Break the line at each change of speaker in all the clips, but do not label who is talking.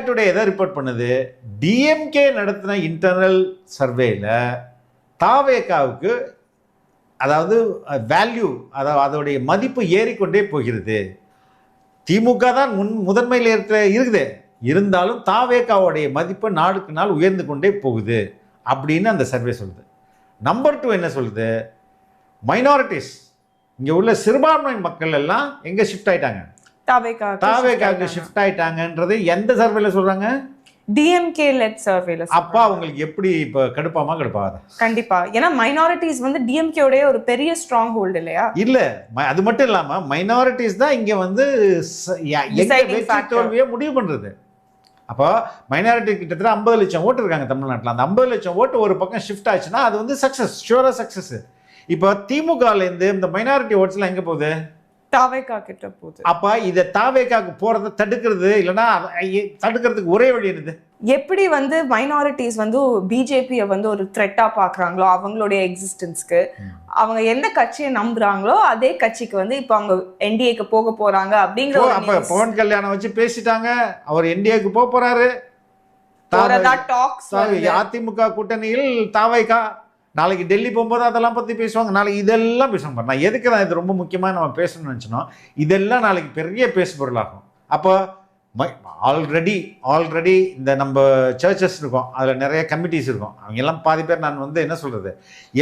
Today எதை report பண்ணுது, DMK நடத்தின இன்டர்னல் சர்வேல தாவேகாவுக்கு அதாவது வேல்யூ, அதாவது அதோடைய மதிப்பு ஏறிக்கொண்டே போகிறது. திமுக தான் முதன்மையில் இருக்குது, இருந்தாலும் தாவேகாவுடைய மதிப்பு நாளுக்கு நாள் உயர்ந்து கொண்டே போகுது அப்படின்னு அந்த சர்வே சொல்லுது. நம்பர் 2 என்ன சொல்லுது, மைனாரிட்டிஸ் இங்கே உள்ள சிறுபான்மை மக்கள் எல்லாம் எங்கே ஷிஃப்ட் ஆயிட்டாங்க, தாவேகாவுக்கு ஷிஃப்ட் ஆயிட்டாங்கன்றது எந்த சர்வேல சொல்றாங்க,
டிஎம்கே லெட் சர்வேல.
அப்பா உங்களுக்கு எப்படி இப்போ கடுப்பாமா கடுப்பாத?
கண்டிப்பா, ஏன்னா மைனாரிட்டிஸ் வந்து டிஎம்கே உடைய ஒரு பெரிய ஸ்ட்ராங் ஹோல்ட் இல்லையா?
இல்ல, அது மட்டும் இல்லாம மைனாரிட்டிஸ் தான் இங்க வந்து வெற்றி தோல்வியை முடிவு பண்றது. அப்போ மைனாரிட்டி கிட்டத்தட்ட 50 லட்சம் ஓட்டு இருக்காங்க தமிழ்நாட்டில். அந்த 50 லட்சம் ஓட்டு ஒரு பக்கம் ஷிஃப்ட் ஆச்சுன்னா அது வந்து சக்சஸ், ஷூரா சக்சஸ். இப்போ திமுகலேருந்து இந்த மைனாரிட்டி ஓட்ஸ்லாம் எங்க போகுது,
தாவேகா கிட்ட போகுது.
அப்ப இதை தாவேகாக்கு போறதை தடுக்கிறது இல்லைன்னா தடுக்கிறதுக்கு ஒரே வழி என்னது,
எப்படி வந்து மைனாரிட்டிஸ் வந்து பிஜேபியை வந்து ஒரு த்ரெட்டா பாக்குறாங்களோ அவங்களுடைய எக்ஸிஸ்டன்ஸ்க்கு, அவங்க எந்த கட்சியை நம்புறாங்களோ அதே கட்சிக்கு வந்து இப்ப அவங்க என்டிஏக்கு போக போறாங்க அப்படிங்கிற.
அப்ப பவன் கல்யாணம் வச்சு பேசிட்டாங்க, அவர் என்டிஏக்கு போக போறாரு. அதிமுக கூட்டணியில் தாவேகா நாளைக்கு டெல்லி போகும்போது அதெல்லாம் பற்றி பேசுவாங்க, நாளைக்கு இதெல்லாம் பேசுவாங்க. நான் எதுக்கு தான் இது ரொம்ப முக்கியமாக நம்ம பேசணும்னு நினச்சினோம், இதெல்லாம் நாளைக்கு பெரிய பேசு பொருளாகும். அப்போ ஆல்ரெடி இந்த நம்ம சர்ச்சஸ் இருக்கும், அதில் நிறைய கமிட்டிஸ் இருக்கும், அவங்க எல்லாம் பாதி பேர் நான் வந்து என்ன சொல்கிறது,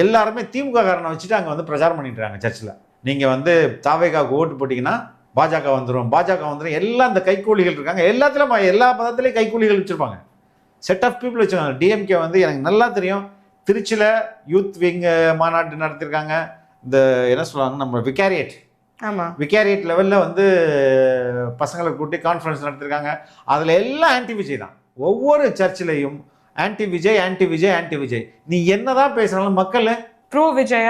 எல்லாருமே திமுக காரனை வச்சுட்டு அங்கே வந்து பிரச்சாரம் பண்ணிட்டுறாங்க சர்ச்சில். நீங்கள் வந்து தாவேகாவுக்கு ஓட்டு போட்டிங்கன்னா பாஜக வந்துடும் எல்லாம் இந்த கைக்கூலிகள் இருக்காங்க, எல்லாத்துலேயும் எல்லா பதத்துலேயும் கைக்கூலிகள் வச்சுருப்பாங்க, செட் ஆஃப் பீப்புள் வச்சுருக்காங்க. டிஎம்கே வந்து எனக்கு நல்லா தெரியும், திருச்சியில் யூத் விங் மாநாட்டு நடத்திருக்காங்க, இந்த என்ன சொல்லுவாங்க நம்ம விகாரியேட் லெவலில் வந்து பசங்களை கூட்டி கான்ஃபரன்ஸ் நடத்திருக்காங்க. அதில் எல்லாம் ஆன்டி விஜய் தான், ஒவ்வொரு சர்ச்சிலையும் ஆன்டி விஜய். நீ என்னதான் பேசுறாலும் மக்கள்
ப்ரோ விஜய்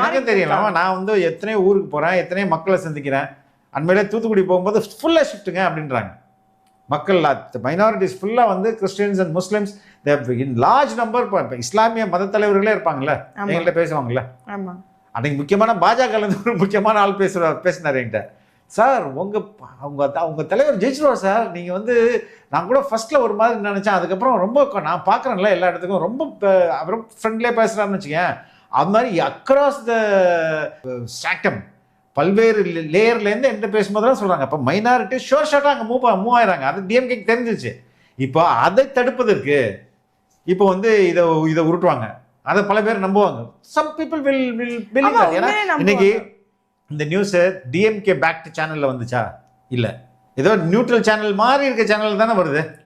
எனக்கு தெரியலாம். நான் வந்து எத்தனையோ ஊருக்கு போகிறேன், எத்தனையோ மக்களை சந்திக்கிறேன். அண்மையிலே தூத்துக்குடி போகும்போது ஃபுல்லாக ஷிஃப்ட்டுங்க அப்படின்றாங்க மக்கள். மைனாரிட்டிஸ் ஃபுல்லாக வந்து Christians and Muslims in large number. இப்போ இஸ்லாமிய மத தலைவர்களே இருப்பாங்கல்ல, எங்கள்கிட்ட பேசுவாங்கல்ல. அன்னைக்கு முக்கியமான பாஜகலேருந்து ஒரு முக்கியமான ஆள் பேசினார் என்கிட்ட, சார் உங்கள் தலைவர் ஜெயிச்சிருவார் சார், நீங்கள் வந்து நான் கூட ஃபர்ஸ்ட்டில் ஒரு மாதிரி நினச்சேன், அதுக்கப்புறம் ரொம்ப நான் பார்க்குறேன்ல எல்லா இடத்துக்கும் ரொம்ப அப்புறம் ஃப்ரெண்ட்லியாக பேசுகிறாருன்னு வச்சுக்கேன். அது மாதிரி அக்ராஸ் த ஸ்டாக்டம் பல்வேறு லேயர்லேருந்து என்கிட்ட பேசும்போதெல்லாம் சொல்கிறாங்க. இப்போ மைனாரிட்டி ஷோர் ஷார்ட்டாக அங்கே மூவ் ஆயிடுறாங்க. அது டிஎம்கேக்கு தெரிஞ்சிச்சு. இப்போ அதை தடுப்பதற்கு இப்போ வந்து இதை உருட்டுவாங்க, அதை பல பேர் நம்புவாங்க. Some people will believe. ஏன்னா இன்னைக்கு இந்த நியூஸு டிஎம்கே பேக்ட் சேனலில் வந்துச்சா, இல்லை ஏதோ நியூட்ரல் சேனல் மாதிரி இருக்க சேனல் தானே வருது.